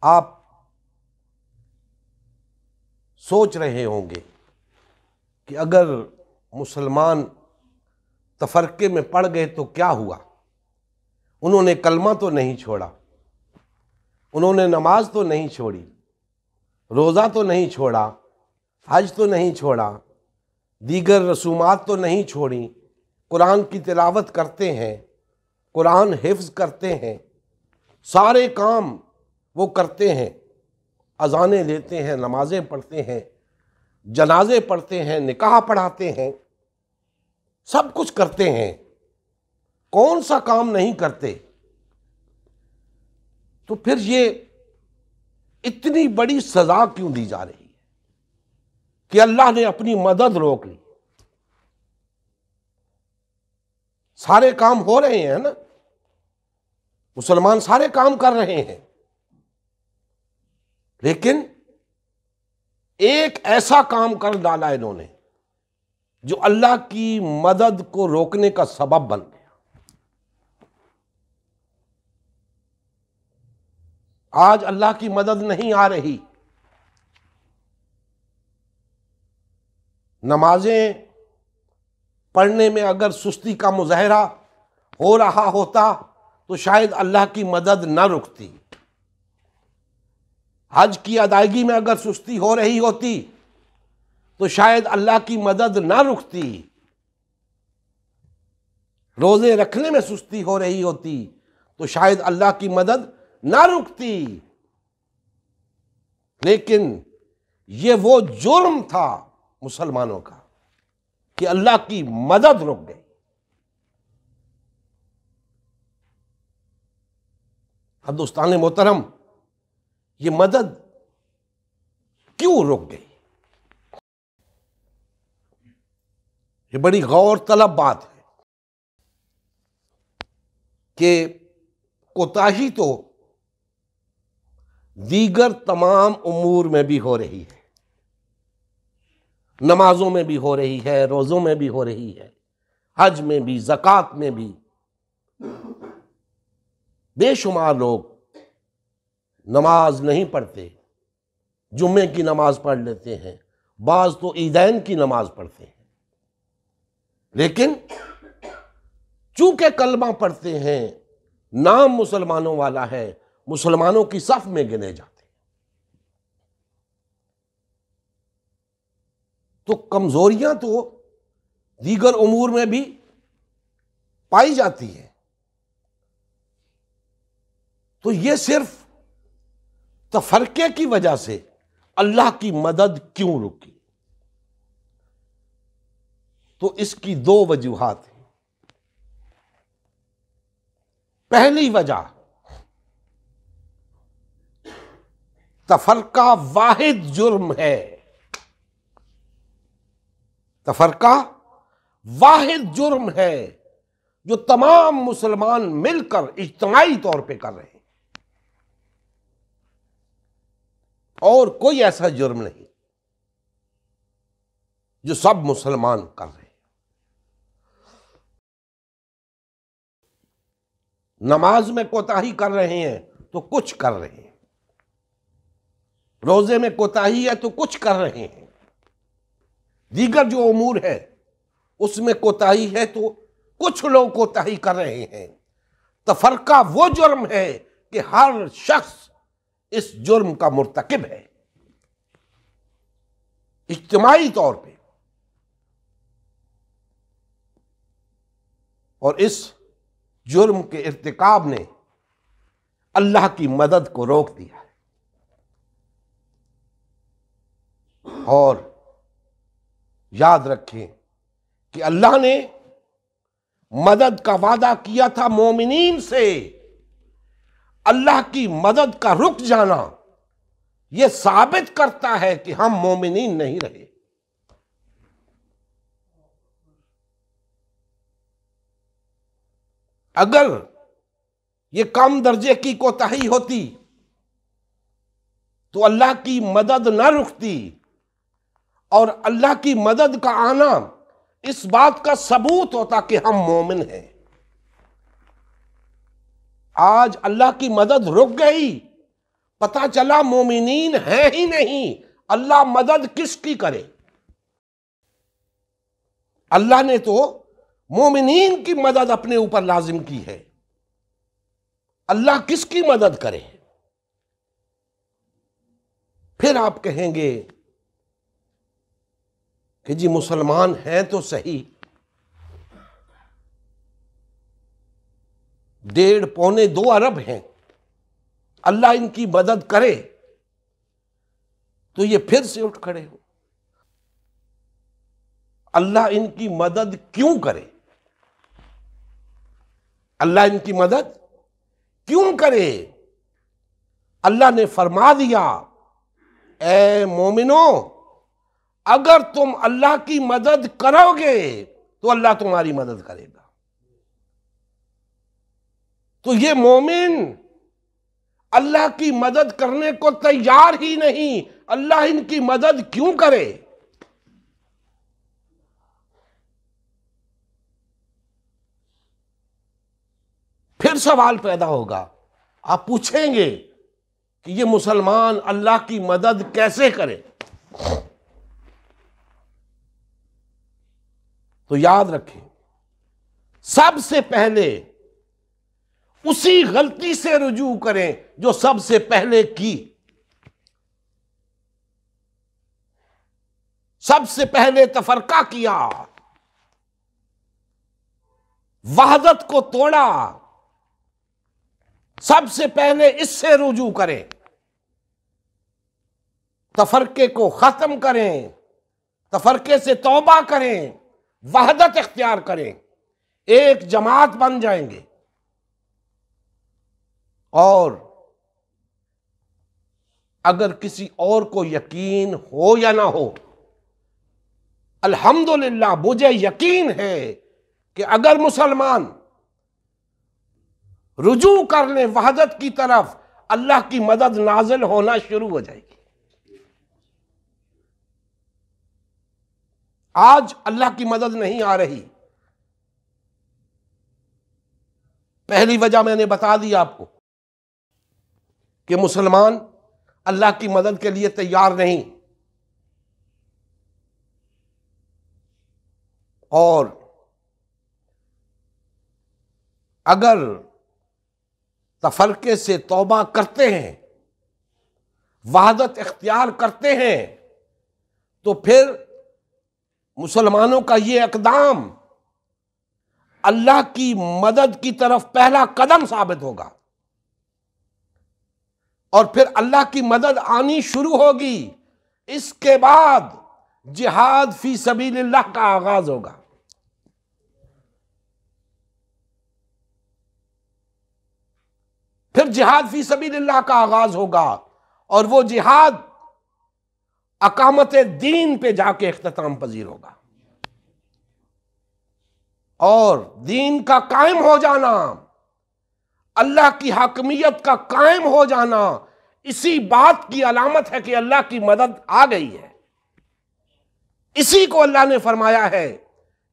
آپ سوچ رہے ہوں گے کہ اگر مسلمان تفرقے میں پڑ گئے تو کیا ہوا؟ انہوں نے کلمہ تو نہیں چھوڑا، انہوں نے نماز تو نہیں چھوڑی، روزہ تو نہیں چھوڑا، حج تو نہیں چھوڑا، دیگر رسومات تو نہیں چھوڑیں، قرآن کی تلاوت کرتے ہیں، قرآن حفظ کرتے ہیں، سارے کام وہ کرتے ہیں، اذانیں دیتے ہیں، نمازیں پڑھتے ہیں، جنازے پڑھتے ہیں، نکاح پڑھاتے ہیں، سب کچھ کرتے ہیں، کون سا کام نہیں کرتے؟ تو پھر یہ اتنی بڑی سزا کیوں دی جا رہی ہے کہ اللہ نے اپنی مدد روک لی؟ سارے کام ہو رہے ہیں نا، مسلمان سارے کام کر رہے ہیں، لیکن ایک ایسا کام کر ڈالا انہوں نے جو اللہ کی مدد کو روکنے کا سبب بن گیا۔ آج اللہ کی مدد نہیں آ رہی، نمازیں پڑھنے میں اگر سستی کا مظاہرہ ہو رہا ہوتا تو شاید اللہ کی مدد نہ رکتی، حج کی ادائیگی میں اگر سستی ہو رہی ہوتی تو شاید اللہ کی مدد نہ رکتی، روزے رکھنے میں سستی ہو رہی ہوتی تو شاید اللہ کی مدد نہ رکتی، لیکن یہ وہ جرم تھا مسلمانوں کا کہ اللہ کی مدد رک گئی۔ اب دوستان محترم، یہ مدد کیوں رک گئی؟ یہ بڑی غور طلب بات ہے کہ کوتاہی تو دیگر تمام امور میں بھی ہو رہی ہے، نمازوں میں بھی ہو رہی ہے، روزوں میں بھی ہو رہی ہے، حج میں بھی، زکوٰۃ میں بھی۔ بے شمار لوگ نماز نہیں پڑھتے، جمعے کی نماز پڑھ لیتے ہیں، بعض تو عیدین کی نماز پڑھتے ہیں، لیکن چونکہ کلمہ پڑھتے ہیں، نام مسلمانوں والا ہے، مسلمانوں کی صف میں گنے جاتے ہیں، تو کمزوریاں تو دیگر امور میں بھی پائی جاتی ہیں۔ تو یہ صرف تفرقے کی وجہ سے اللہ کی مدد کیوں رکی؟ تو اس کی دو وجوہات ہیں۔ پہلی وجہ، تفرقہ واحد جرم ہے، تفرقہ واحد جرم ہے جو تمام مسلمان مل کر اجتماعی طور پہ کر رہے ہیں، اور کوئی ایسا جرم نہیں جو سب مسلمان کر رہے ہیں۔ نماز میں کوتاہی کر رہے ہیں تو کچھ کر رہے ہیں، روزے میں کوتاہی ہے تو کچھ کر رہے ہیں، دیگر جو امور ہے اس میں کوتاہی ہے تو کچھ لوگ کوتاہی کر رہے ہیں۔ تفرقہ وہ جرم ہے کہ ہر شخص اس جرم کا مرتکب ہے، اجتماعی طور پہ، اور اس جرم کے ارتکاب نے اللہ کی مدد کو روک دیا ہے۔ اور یاد رکھیں کہ اللہ نے مدد کا وعدہ کیا تھا مومنین سے، اللہ کی مدد کا رک جانا یہ ثابت کرتا ہے کہ ہم مومنین نہیں رہے۔ اگر یہ کم درجے کی کوتاہی ہوتی تو اللہ کی مدد نہ رکتی، اور اللہ کی مدد کا آنا اس بات کا ثبوت ہوتا کہ ہم مومن ہیں۔ آج اللہ کی مدد رک گئی پتہ چلا مومنین ہیں ہی نہیں، اللہ مدد کس کی کرے؟ اللہ نے تو مومنین کی مدد اپنے اوپر لازم کی ہے، اللہ کس کی مدد کرے؟ پھر آپ کہیں گے کہ جی مسلمان ہیں تو صحیح، 1.5-2 ارب ہیں، اللہ ان کی مدد کرے تو یہ پھر سے اٹھ کھڑے ہو۔ اللہ ان کی مدد کیوں کرے؟ اللہ ان کی مدد کیوں کرے؟ اللہ نے فرما دیا، اے مومنو، اگر تم اللہ کی مدد کرو گے تو اللہ تمہاری مدد کرے گا۔ تو یہ مومن اللہ کی مدد کرنے کو تیار ہی نہیں، اللہ ان کی مدد کیوں کرے؟ پھر سوال پیدا ہوگا، آپ پوچھیں گے کہ یہ مسلمان اللہ کی مدد کیسے کرے؟ تو یاد رکھیں، سب سے پہلے اسی غلطی سے رجوع کریں جو سب سے پہلے کی۔ سب سے پہلے تفرقہ کیا، وحدت کو توڑا، سب سے پہلے اس سے رجوع کریں، تفرقے کو ختم کریں، تفرقے سے توبہ کریں، وحدت اختیار کریں، ایک جماعت بن جائیں گے۔ اور اگر کسی اور کو یقین ہو یا نہ ہو، الحمدللہ مجھے یقین ہے کہ اگر مسلمان رجوع کر لیں وحدت کی طرف، اللہ کی مدد نازل ہونا شروع ہو جائے گی۔ آج اللہ کی مدد نہیں آ رہی، پہلی وجہ میں نے بتا دی آپ کو کہ مسلمان اللہ کی مدد کے لیے تیار نہیں، اور اگر تفرقے سے توبہ کرتے ہیں، وحدت اختیار کرتے ہیں، تو پھر مسلمانوں کا یہ اقدام اللہ کی مدد کی طرف پہلا قدم ثابت ہوگا، اور پھر اللہ کی مدد آنی شروع ہوگی۔ اس کے بعد جہاد فی سبیل اللہ کا آغاز ہوگا۔ پھر جہاد فی سبیل اللہ کا آغاز ہوگا، اور وہ جہاد اقامت دین پہ جا کے اختتام پذیر ہوگا، اور دین کا قائم ہو جانا، اللہ کی حاکمیت کا قائم ہو جانا، اسی بات کی علامت ہے کہ اللہ کی مدد آ گئی ہے۔ اسی کو اللہ نے فرمایا ہے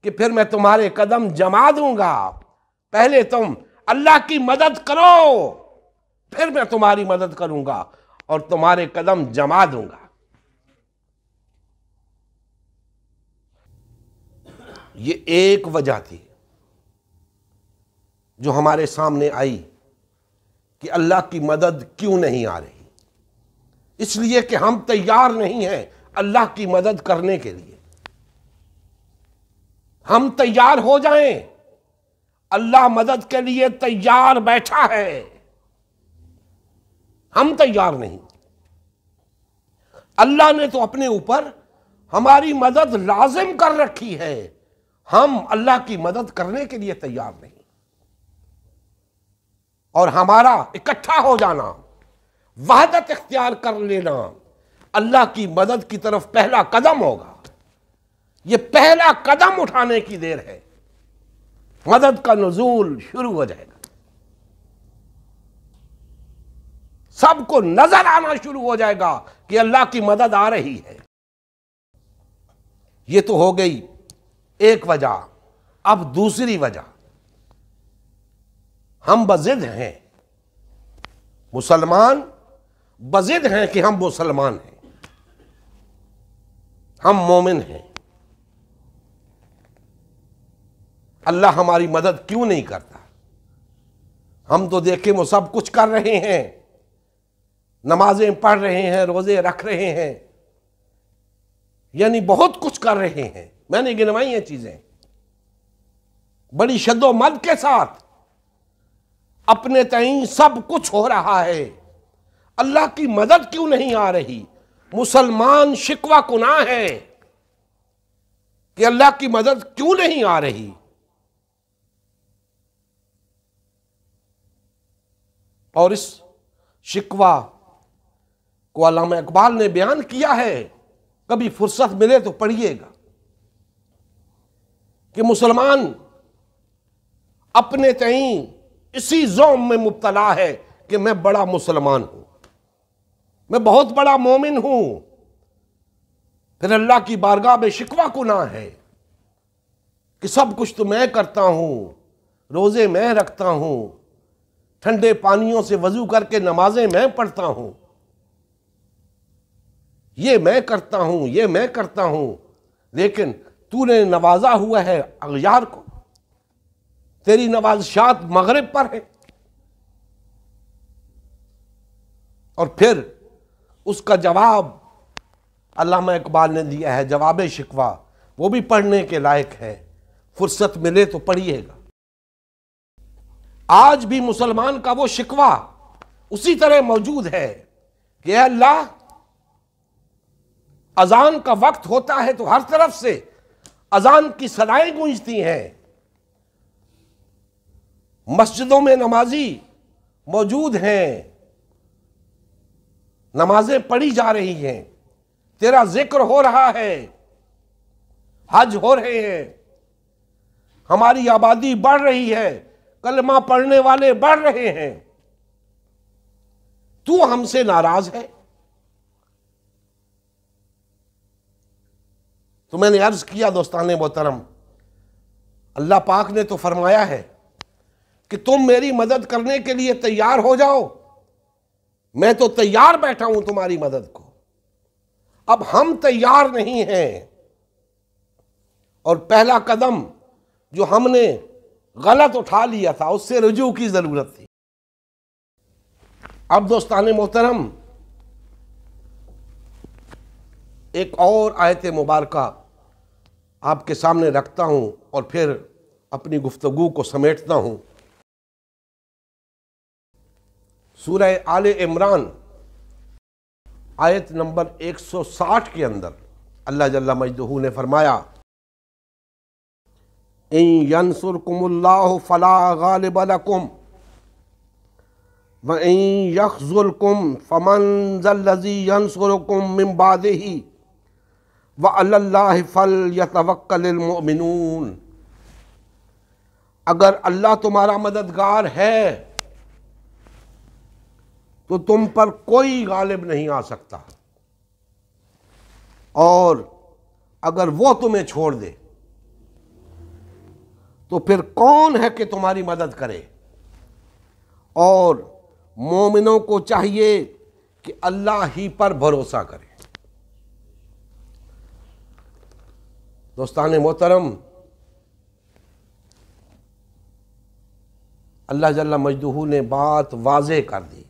کہ پھر میں تمہارے قدم جما دوں گا، پہلے تم اللہ کی مدد کرو، پھر میں تمہاری مدد کروں گا اور تمہارے قدم جما دوں گا۔ یہ ایک وجہ تھی جو ہمارے سامنے آئی کہ اللہ کی مدد کیوں نہیں آ رہی۔ اس لیے کہ ہم تیار نہیں ہیں اللہ کی مدد کرنے کے لیے۔ ہم تیار ہو جائیں، اللہ مدد کے لیے تیار بیٹھا ہے، ہم تیار نہیں۔ اللہ نے تو اپنے اوپر ہماری مدد لازم کر رکھی ہے، ہم اللہ کی مدد کرنے کے لیے تیار نہیں۔ اور ہمارا اکٹھا ہو جانا، وحدت اختیار کر لینا، اللہ کی مدد کی طرف پہلا قدم ہوگا۔ یہ پہلا قدم اٹھانے کی دیر ہے، مدد کا نزول شروع ہو جائے گا، سب کو نظر آنا شروع ہو جائے گا کہ اللہ کی مدد آ رہی ہے۔ یہ تو ہو گئی ایک وجہ۔ اب دوسری وجہ، ہم بضد ہیں، مسلمان بضد ہیں کہ ہم مسلمان ہیں، ہم مومن ہیں، اللہ ہماری مدد کیوں نہیں کرتا؟ ہم تو دیکھیں وہ سب کچھ کر رہے ہیں، نمازیں پڑھ رہے ہیں، روزے رکھ رہے ہیں، یعنی بہت کچھ کر رہے ہیں، میں نے گنوائی ہیں چیزیں، بڑی شد و مد کے ساتھ اپنے تئیں سب کچھ ہو رہا ہے، اللہ کی مدد کیوں نہیں آ رہی؟ مسلمان شکوہ کناں ہے کہ اللہ کی مدد کیوں نہیں آ رہی؟ اور اس شکوہ کو علامہ اقبال نے بیان کیا ہے، کبھی فرصت ملے تو پڑھیے گا، کہ مسلمان اپنے تئیں اسی زوم میں مبتلا ہے کہ میں بڑا مسلمان ہوں، میں بہت بڑا مومن ہوں، پھر اللہ کی بارگاہ میں شکوہ کناں ہے کہ سب کچھ تو میں کرتا ہوں، روزے میں رکھتا ہوں، ٹھنڈے پانیوں سے وضو کر کے نمازیں میں پڑھتا ہوں، یہ میں کرتا ہوں، یہ میں کرتا ہوں، لیکن تو نے نوازا ہوا ہے اغیار کو، تیری نوازشات مغرب پر ہیں۔ اور پھر اس کا جواب علامہ اقبال نے دیا ہے، جواب شکوہ، وہ بھی پڑھنے کے لائق ہے، فرصت ملے تو پڑھیے گا۔ آج بھی مسلمان کا وہ شکوہ اسی طرح موجود ہے کہ اے اللہ، اذان کا وقت ہوتا ہے تو ہر طرف سے اذان کی صدائیں گونجتی ہیں، مسجدوں میں نمازی موجود ہیں، نمازیں پڑھی جا رہی ہیں، تیرا ذکر ہو رہا ہے، حج ہو رہے ہیں، ہماری آبادی بڑھ رہی ہے، کلمہ پڑھنے والے بڑھ رہے ہیں، تو ہم سے ناراض ہے؟ تو میں نے عرض کیا دوستان محترم، اللہ پاک نے تو فرمایا ہے کہ تم میری مدد کرنے کے لیے تیار ہو جاؤ، میں تو تیار بیٹھا ہوں تمہاری مدد کو۔ اب ہم تیار نہیں ہیں، اور پہلا قدم جو ہم نے غلط اٹھا لیا تھا اس سے رجوع کی ضرورت تھی۔ اب دوستان محترم، ایک اور آیت مبارکہ آپ کے سامنے رکھتا ہوں اور پھر اپنی گفتگو کو سمیٹتا ہوں۔ سورہ آل عمران آیت نمبر 160 کے اندر اللہ جل مجدہ نے فرمایا، ان ینصرکم اللہ فلا غالب لکم وَإِن يَخْذُلْكُمْ فَمَنْ ذَا الَّذِي يَنْصُرُكُمْ مِنْ بَعْدِهِ وَعَلَى اللَّهِ فَلْيَتَوَكَّلِ الْمُؤْمِنُونَ۔ اگر اللہ تمہارا مددگار ہے تو تم پر کوئی غالب نہیں آ سکتا، اور اگر وہ تمہیں چھوڑ دے تو پھر کون ہے کہ تمہاری مدد کرے؟ اور مومنوں کو چاہیے کہ اللہ ہی پر بھروسہ کرے۔ دوستان محترم، اللہ جل مجدہ نے بات واضح کر دی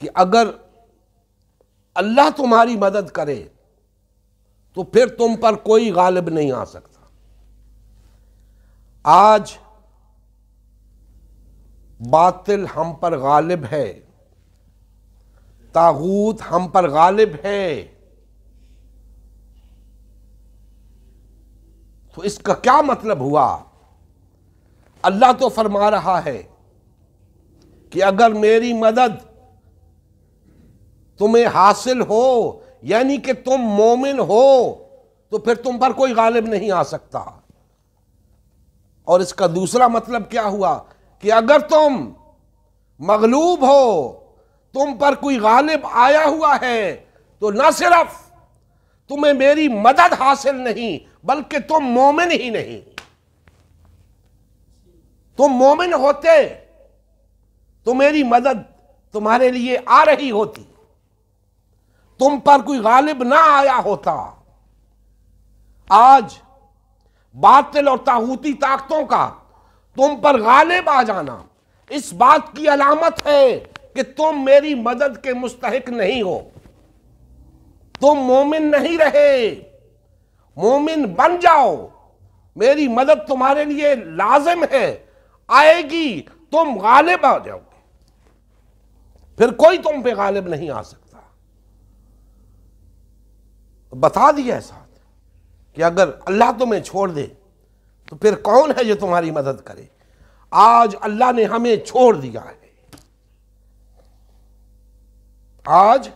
کہ اگر اللہ تمہاری مدد کرے تو پھر تم پر کوئی غالب نہیں آ سکتا۔ آج باطل ہم پر غالب ہے، طاغوت ہم پر غالب ہے، تو اس کا کیا مطلب ہوا؟ اللہ تو فرما رہا ہے کہ اگر میری مدد تمہیں حاصل ہو، یعنی کہ تم مومن ہو، تو پھر تم پر کوئی غالب نہیں آ سکتا۔ اور اس کا دوسرا مطلب کیا ہوا کہ اگر تم مغلوب ہو، تم پر کوئی غالب آیا ہوا ہے، تو نہ صرف تمہیں میری مدد حاصل نہیں بلکہ تم مومن ہی نہیں۔ تم مومن ہوتے تو میری مدد تمہارے لیے آ رہی ہوتی، تم پر کوئی غالب نہ آیا ہوتا، آج باطل اور طاغوتی طاقتوں کا تم پر غالب آ جانا اس بات کی علامت ہے کہ تم میری مدد کے مستحق نہیں ہو، تم مومن نہیں رہے، مومن بن جاؤ، میری مدد تمہارے لیے لازم ہے، آئے گی، تم غالب آ جاؤ گے، پھر کوئی تم پہ غالب نہیں آ سکتا۔ بتا دیا ساتھ کہ اگر اللہ تمہیں چھوڑ دے تو پھر کون ہے جو تمہاری مدد کرے؟ آج اللہ نے ہمیں چھوڑ دیا ہے، آج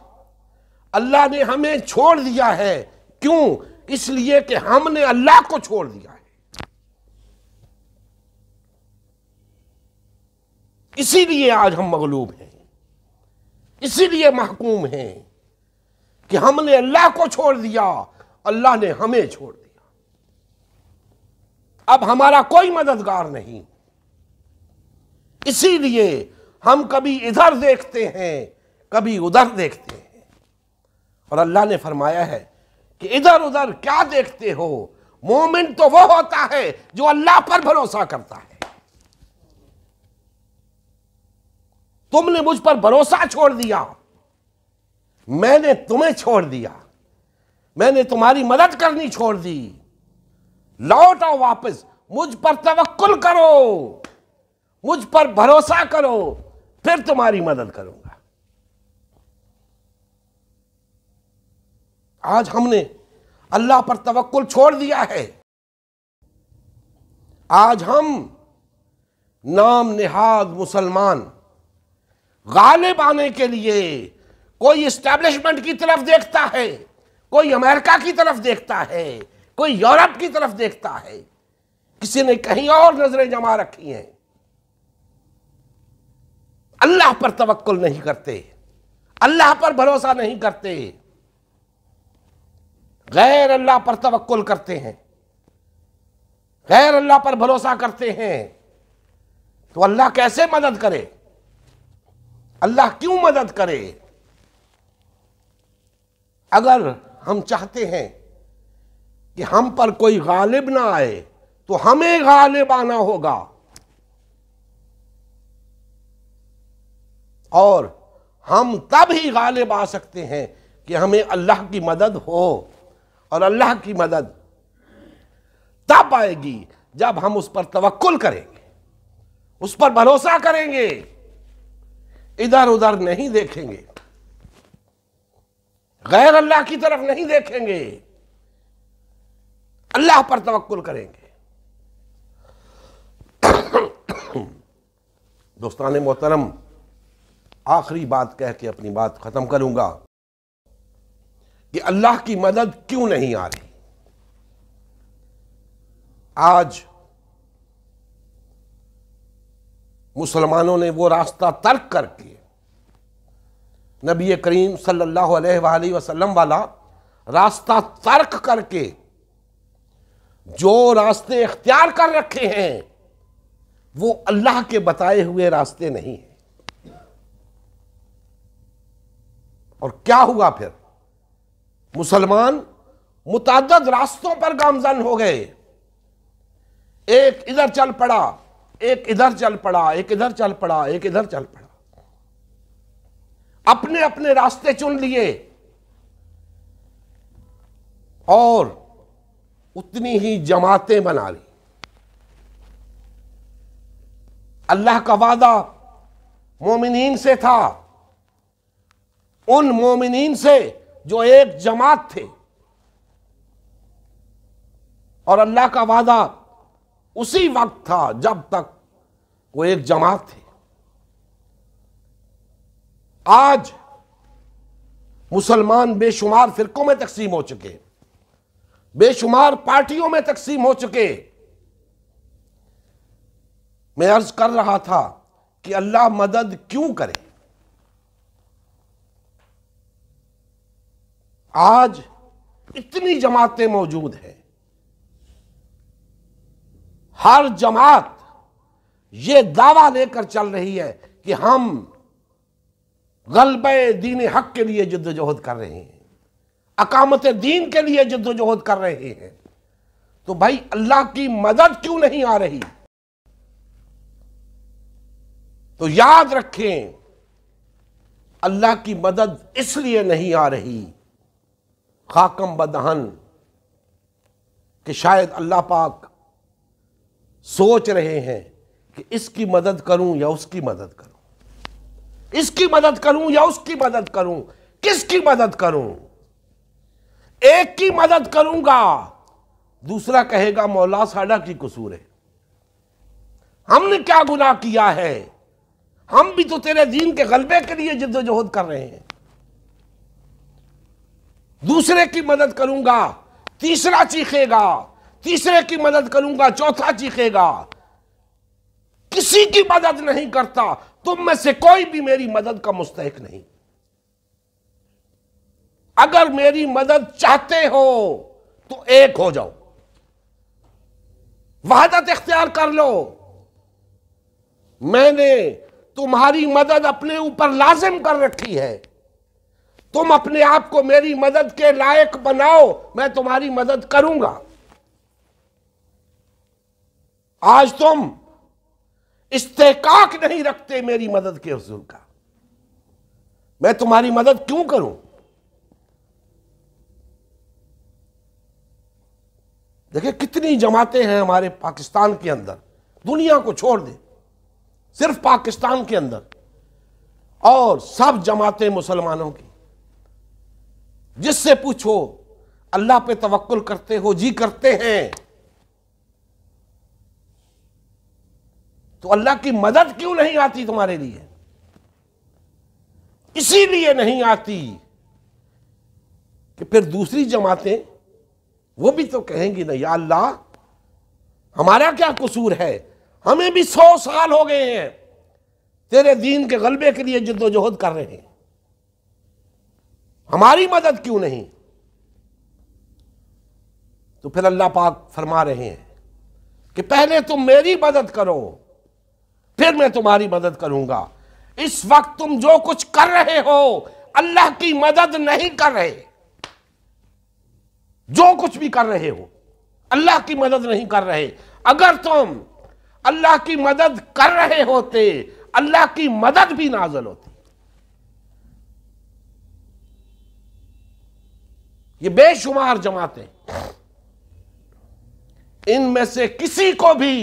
اللہ نے ہمیں چھوڑ دیا ہے، کیوں؟ اس لیے کہ ہم نے اللہ کو چھوڑ دیا ہے، اسی لیے آج ہم مغلوب ہیں، اسی لیے محکوم ہیں کہ ہم نے اللہ کو چھوڑ دیا، اللہ نے ہمیں چھوڑ دیا، اب ہمارا کوئی مددگار نہیں، اسی لیے ہم کبھی ادھر دیکھتے ہیں کبھی ادھر دیکھتے ہیں، اور اللہ نے فرمایا ہے کہ ادھر ادھر کیا دیکھتے ہو، مومن تو وہ ہوتا ہے جو اللہ پر بھروسہ کرتا ہے۔ تم نے مجھ پر بھروسہ چھوڑ دیا، میں نے تمہیں چھوڑ دیا، میں نے تمہاری مدد کرنی چھوڑ دی، لوٹ آؤ واپس، مجھ پر توکل کرو، مجھ پر بھروسہ کرو، پھر تمہاری مدد کروں گا۔ آج ہم نے اللہ پر توکل چھوڑ دیا ہے، آج ہم نام نہاد مسلمان غالب آنے کے لیے کوئی اسٹیبلشمنٹ کی طرف دیکھتا ہے، کوئی امریکہ کی طرف دیکھتا ہے، کوئی یورپ کی طرف دیکھتا ہے، کسی نے کہیں اور نظریں جما رکھی ہیں، اللہ پر توکل نہیں کرتے، اللہ پر بھروسہ نہیں کرتے، غیر اللہ پر توکل کرتے ہیں، غیر اللہ پر بھروسہ کرتے ہیں، تو اللہ کیسے مدد کرے؟ اللہ کیوں مدد کرے؟ اگر ہم چاہتے ہیں کہ ہم پر کوئی غالب نہ آئے تو ہمیں غالب آنا ہوگا، اور ہم تب ہی غالب آ سکتے ہیں کہ ہمیں اللہ کی مدد ہو، اور اللہ کی مدد تب آئے گی جب ہم اس پر توکل کریں گے، اس پر بھروسہ کریں گے، ادھر ادھر نہیں دیکھیں گے، غیر اللہ کی طرف نہیں دیکھیں گے، اللہ پر توکل کریں گے۔ دوستان محترم، آخری بات کہہ کے اپنی بات ختم کروں گا کہ اللہ کی مدد کیوں نہیں آ رہی؟ آج مسلمانوں نے وہ راستہ ترک کر کے نبی کریم صلی اللہ علیہ وآلہ وسلم والا راستہ ترک کر کے جو راستے اختیار کر رکھے ہیں وہ اللہ کے بتائے ہوئے راستے نہیں ہیں۔ اور کیا ہوا پھر؟ مسلمان متعدد راستوں پر گامزن ہو گئے، ایک ادھر چل پڑا، ایک ادھر چل پڑا، ایک ادھر چل پڑا، ایک ادھر چل پڑا، اپنے اپنے راستے چن لیے، اور اتنی ہی جماعتیں بنا لی۔ اللہ کا وعدہ مومنین سے تھا، ان مومنین سے جو ایک جماعت تھے، اور اللہ کا وعدہ اسی وقت تھا جب تک وہ ایک جماعت تھے۔ آج مسلمان بے شمار فرقوں میں تقسیم ہو چکے، بے شمار پارٹیوں میں تقسیم ہو چکے۔ میں عرض کر رہا تھا کہ اللہ مدد کیوں کرے؟ آج اتنی جماعتیں موجود ہیں، ہر جماعت یہ دعویٰ لے کر چل رہی ہے کہ ہم غلبہ دین حق کے لیے جدوجہد کر رہے ہیں، اقامت دین کے لیے جدوجہد کر رہے ہیں، تو بھائی اللہ کی مدد کیوں نہیں آ رہی؟ تو یاد رکھیں، اللہ کی مدد اس لیے نہیں آ رہی خاکم بدہن کہ شاید اللہ پاک سوچ رہے ہیں کہ اس کی مدد کروں یا اس کی مدد کروں، اس کی مدد کروں یا اس کی مدد کروں، کس کی مدد کروں؟ ایک کی مدد کروں گا، دوسرا کہے گا مولا ساڈا کی قصور ہے، ہم نے کیا گناہ کیا ہے، ہم بھی تو تیرے دین کے غلبے کے لیے جدوجہد کر رہے ہیں۔ دوسرے کی مدد کروں گا، تیسرا چیخے گا، تیسرے کی مدد کروں گا، چوتھا چیخے گا، کسی کی مدد نہیں کرتا، تم میں سے کوئی بھی میری مدد کا مستحق نہیں۔ اگر میری مدد چاہتے ہو تو ایک ہو جاؤ، وحدت اختیار کر لو۔ میں نے تمہاری مدد اپنے اوپر لازم کر رکھی ہے، تم اپنے آپ کو میری مدد کے لائق بناؤ، میں تمہاری مدد کروں گا۔ آج تم استحقاق نہیں رکھتے میری مدد کے حصول کا، میں تمہاری مدد کیوں کروں؟ دیکھیں کتنی جماعتیں ہیں ہمارے پاکستان کے اندر، دنیا کو چھوڑ دیں، صرف پاکستان کے اندر، اور سب جماعتیں مسلمانوں کی، جس سے پوچھو اللہ پہ توکل کرتے ہو؟ جی کرتے ہیں۔ تو اللہ کی مدد کیوں نہیں آتی تمہارے لیے؟ اسی لیے نہیں آتی کہ پھر دوسری جماعتیں وہ بھی تو کہیں گی نا، یا اللہ ہمارا کیا قصور ہے، ہمیں بھی 100 سال ہو گئے ہیں تیرے دین کے غلبے کے لیے جدوجہد کر رہے ہیں، ہماری مدد کیوں نہیں؟ تو پھر اللہ پاک فرما رہے ہیں کہ پہلے تم میری مدد کرو، پھر میں تمہاری مدد کروں گا۔ اس وقت تم جو کچھ کر رہے ہو اللہ کی مدد نہیں کر رہے، جو کچھ بھی کر رہے ہو اللہ کی مدد نہیں کر رہے۔ اگر تم اللہ کی مدد کر رہے ہوتے اللہ کی مدد بھی نازل ہوتی۔ یہ بے شمار جماعتیں، ان میں سے کسی کو بھی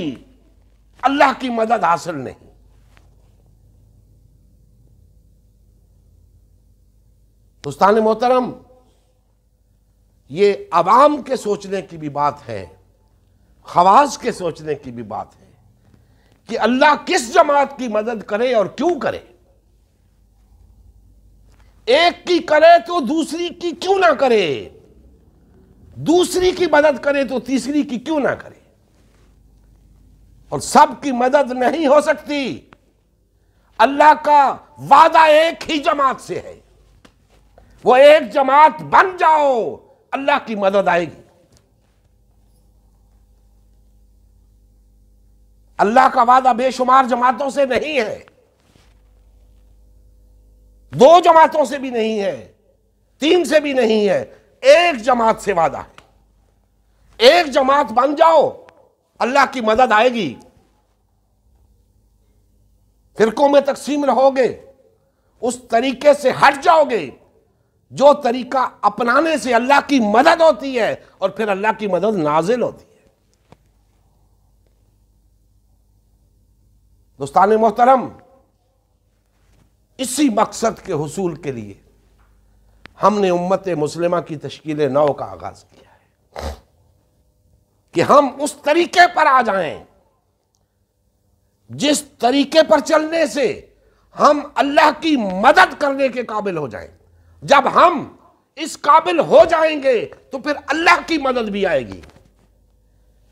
اللہ کی مدد حاصل نہیں۔ دوستان محترم، یہ عوام کے سوچنے کی بھی بات ہے، خواص کے سوچنے کی بھی بات ہے کہ اللہ کس جماعت کی مدد کرے اور کیوں کرے۔ ایک کی کرے تو دوسری کی کیوں نہ کرے، دوسری کی مدد کرے تو تیسری کی کیوں نہ کرے؟ اور سب کی مدد نہیں ہو سکتی، اللہ کا وعدہ ایک ہی جماعت سے ہے، وہ ایک جماعت بن جاؤ اللہ کی مدد آئے گی۔ اللہ کا وعدہ بے شمار جماعتوں سے نہیں ہے، 2 جماعتوں سے بھی نہیں ہے، 3 سے بھی نہیں ہے، ایک جماعت سے وعدہ ہے۔ ایک جماعت بن جاؤ اللہ کی مدد آئے گی۔ فرقوں میں تقسیم رہو گے، اس طریقے سے ہٹ جاؤ گے جو طریقہ اپنانے سے اللہ کی مدد ہوتی ہے اور پھر اللہ کی مدد نازل ہوتی ہے۔ دوستان محترم، اسی مقصد کے حصول کے لیے ہم نے امت مسلمہ کی تشکیل نو کا آغاز کیا ہے کہ ہم اس طریقے پر آ جائیں جس طریقے پر چلنے سے ہم اللہ کی مدد کرنے کے قابل ہو جائیں۔ جب ہم اس قابل ہو جائیں گے تو پھر اللہ کی مدد بھی آئے گی،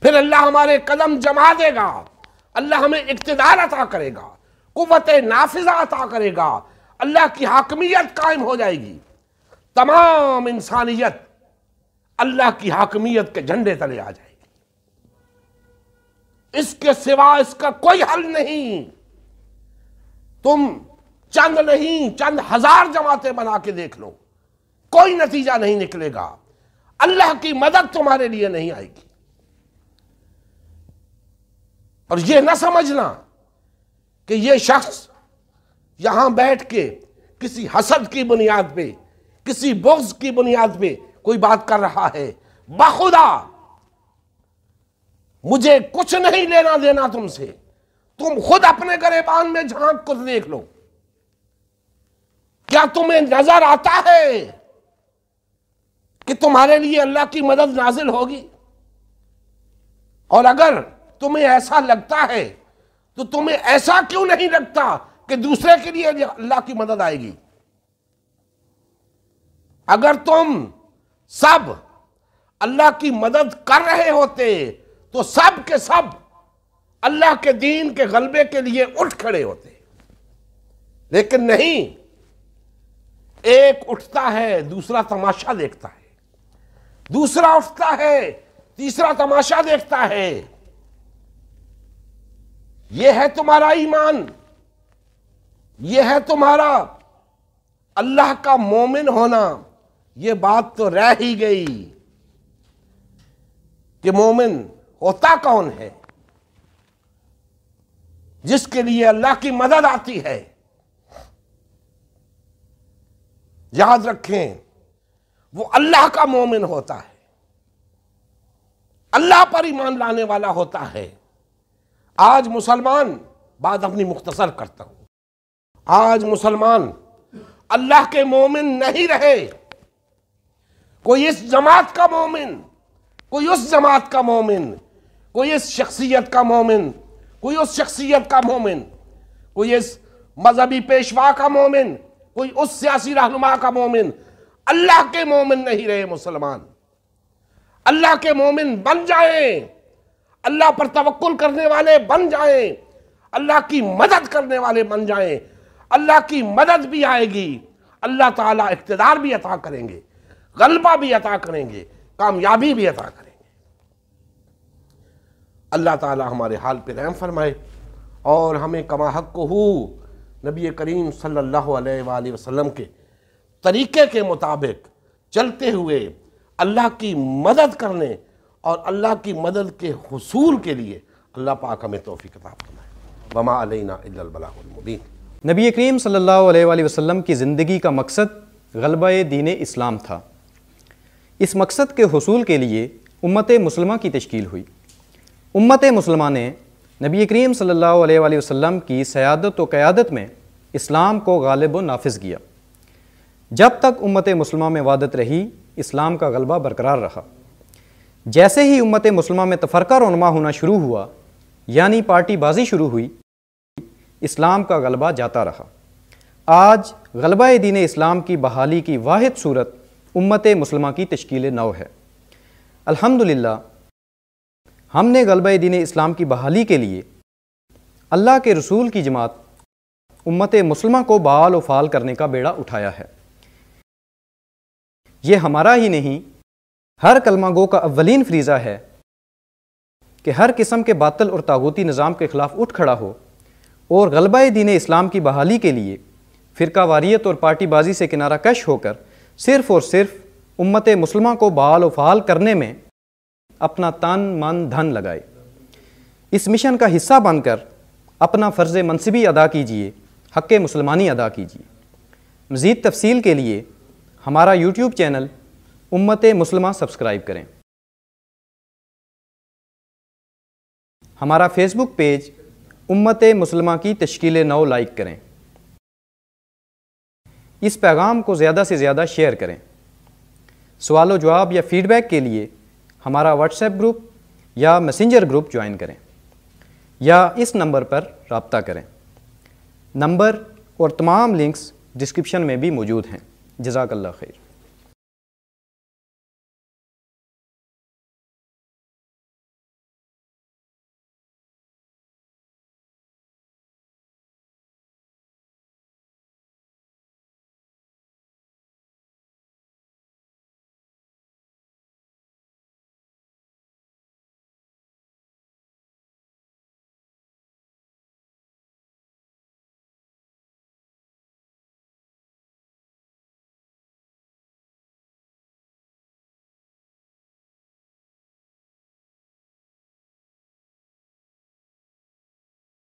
پھر اللہ ہمارے قدم جما دے گا، اللہ ہمیں اقتدار عطا کرے گا، قوت نافذہ عطا کرے گا، اللہ کی حاکمیت قائم ہو جائے گی، تمام انسانیت اللہ کی حاکمیت کے جھنڈے تلے آ جائے گی۔ اس کے سوا اس کا کوئی حل نہیں۔ تم چند نہیں چند ہزار جماعتیں بنا کے دیکھ لو، کوئی نتیجہ نہیں نکلے گا، اللہ کی مدد تمہارے لیے نہیں آئے گی۔ اور یہ نہ سمجھنا کہ یہ شخص یہاں بیٹھ کے کسی حسد کی بنیاد پہ، کسی بغض کی بنیاد پہ کوئی بات کر رہا ہے۔ بخدا مجھے کچھ نہیں لینا دینا تم سے، تم خود اپنے گریبان میں جھانک کر دیکھ لو، کیا تمہیں نظر آتا ہے کہ تمہارے لیے اللہ کی مدد نازل ہوگی؟ اور اگر تمہیں ایسا لگتا ہے تو تمہیں ایسا کیوں نہیں لگتا کہ دوسرے کے لیے اللہ کی مدد آئے گی؟ اگر تم سب اللہ کی مدد کر رہے ہوتے تو سب کے سب اللہ کے دین کے غلبے کے لیے اٹھ کھڑے ہوتے، لیکن نہیں، ایک اٹھتا ہے دوسرا تماشا دیکھتا ہے، دوسرا اٹھتا ہے تیسرا تماشا دیکھتا ہے۔ یہ ہے تمہارا ایمان، یہ ہے تمہارا اللہ کا مومن ہونا۔ یہ بات تو رہ ہی گئی کہ مومن ہوتا کون ہے؟ جس کے لیے اللہ کی مدد آتی ہے۔ یاد رکھیں، وہ اللہ کا مومن ہوتا ہے، اللہ پر ایمان لانے والا ہوتا ہے۔ آج مسلمان، بات اپنی مختصر کرتا ہوں، آج مسلمان اللہ کے مومن نہیں رہے۔ کوئی اس جماعت کا مومن، کوئی اس جماعت کا مومن، کوئی اس شخصیت کا مومن، کوئی اس شخصیت کا مومن، کوئی اس مذہبی پیشوا کا مومن، کوئی اس سیاسی رہنما کا مومن، اللہ کے مومن نہیں رہے مسلمان۔ اللہ کے مومن بن جائیں، اللہ پر توکل کرنے والے بن جائیں، اللہ کی مدد کرنے والے بن جائیں، اللہ کی مدد بھی آئے گی، اللہ تعالیٰ اقتدار بھی عطا کریں گے، غلبہ بھی عطا کریں گے، کامیابی بھی عطا کریں گے۔ اللہ تعالیٰ ہمارے حال پہ رحم فرمائے اور ہمیں کما حق ہو نبی کریم صلی اللہ علیہ وآلہ وسلم کے طریقے کے مطابق چلتے ہوئے اللہ کی مدد کرنے اور اللہ کی مدد کے حصول کے لیے اللہ پاک ہمیں توفیق عطا فرمائے۔ وما علینا الا البلاغ المبین۔ نبی کریم صلی اللہ علیہ وآلہ وسلم کی زندگی کا مقصد غلبہ دین اسلام تھا۔ اس مقصد کے حصول کے لیے امت مسلمہ کی تشکیل ہوئی۔ امت مسلمہ نے نبی کریم صلی اللہ علیہ وآلہ وسلم کی سیادت و قیادت میں اسلام کو غالب و نافذ کیا۔ جب تک امت مسلمہ میں وحدت رہی، اسلام کا غلبہ برقرار رہا۔ جیسے ہی امت مسلمہ میں تفرقہ رونما ہونا شروع ہوا، یعنی پارٹی بازی شروع ہوئی، اسلام کا غلبہ جاتا رہا۔ آج غلبہ دین اسلام کی بحالی کی واحد صورت امت مسلمہ کی تشکیل نو ہے۔ الحمدللہ ہم نے غلبہ دین اسلام کی بحالی کے لیے اللہ کے رسول کی جماعت امت مسلمہ کو بحال و فعال کرنے کا بیڑا اٹھایا ہے۔ یہ ہمارا ہی نہیں، ہر کلمہ گو کا اولین فریضہ ہے کہ ہر قسم کے باطل اور طاغوتی نظام کے خلاف اٹھ کھڑا ہو اور غلبہ دین اسلام کی بحالی کے لیے فرقہ واریت اور پارٹی بازی سے کنارہ کش ہو کر صرف اور صرف امت مسلمہ کو بحال و فعال کرنے میں اپنا تن من دھن لگائے۔ اس مشن کا حصہ بن کر اپنا فرض منصبی ادا کیجیے، حق مسلمانی ادا کیجیے۔ مزید تفصیل کے لیے ہمارا یوٹیوب چینل امت مسلمہ سبسکرائب کریں۔ ہمارا فیس بک پیج امت مسلمہ کی تشکیل نو لائک کریں۔ اس پیغام کو زیادہ سے زیادہ شیئر کریں۔ سوال و جواب یا فیڈ بیک کے لیے ہمارا واٹس ایپ گروپ یا میسنجر گروپ جوائن کریں یا اس نمبر پر رابطہ کریں۔ نمبر اور تمام لنکس ڈسکرپشن میں بھی موجود ہیں۔ جزاک اللہ خیر۔